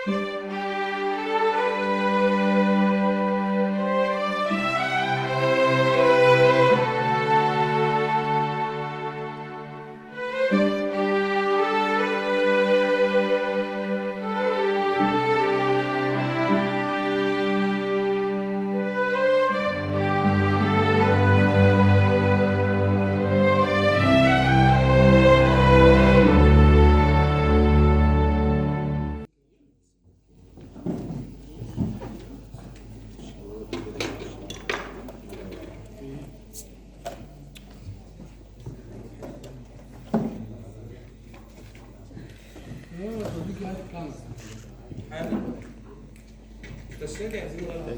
يا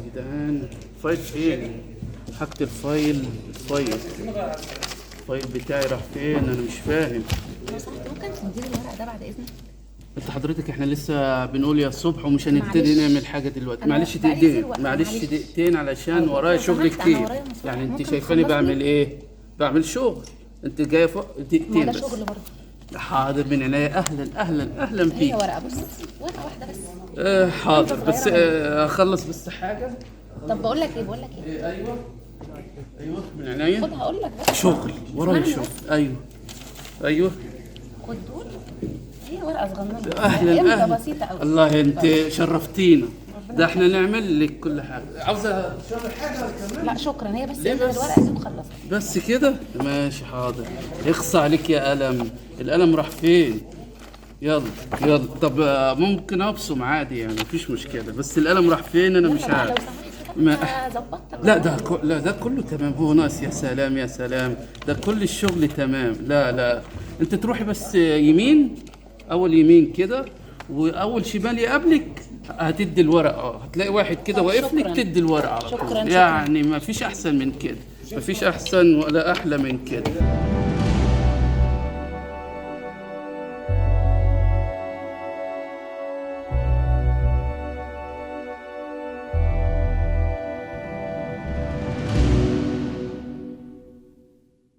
جدعان فايل فين؟ حاجة الفايل بتاعي راح فين؟ انا مش فاهم. لو سمحت ممكن تديني الورق ده بعد اذنك؟ انت حضرتك احنا لسه بنقول يا الصبح ومش هنبتدي معلش. نعمل حاجة دلوقتي. أنا معلش بقالي دقيقتين، كتير وقت. معلش معلش. دقيقتين علشان لو ورايا شغل سمحت، أنا كتير. ورايا مصالح. يعني انت ممكن شايفاني تخلصني؟ بعمل ايه؟ بعمل شغل. انت جايه فوق ما دقيقتين ده بس. شغل برضه. حاضر من عينيا. اهلا هي فيك. ورقه بص، ورقه واحده بس. حاضر أنت بس صغيرة اخلص بس حاجة. طب بقول لك ايه ايوه من عينيا. خد هقول لك بس. شغل ورايا اسمعني شغل. بس. ايوه خد دول، هي ورقه صغننه اهلا امضه بسيطه قوي. الله انت شرفتينا. ده احنا نعمل لك كل حاجه. عاوزه تشرب حاجه كمان؟ لا شكرا، هي بس ليه امضي بس؟ الورقه دي وخلصت. بس كده ماشي حاضر. اخصى عليك يا قلم. القلم راح فين؟ يلا طب ممكن ابصم عادي يعني مفيش مشكله بس القلم راح فين انا مش يلا بقى لو عارف. سمحت ما- كده ظبطت. لا ده كله تمام. هو ناقص. يا سلام ده كل الشغل تمام. لا انت تروحي بس يمين. اول يمين كده واول شمال يقابلك هتدي الورقه. هتلاقي واحد كده طب واقف لك شكراً. تدي الورقه على شكراً، طول. شكراً. يعني ما فيش احسن من كده. ما فيش احسن ولا احلى من كده.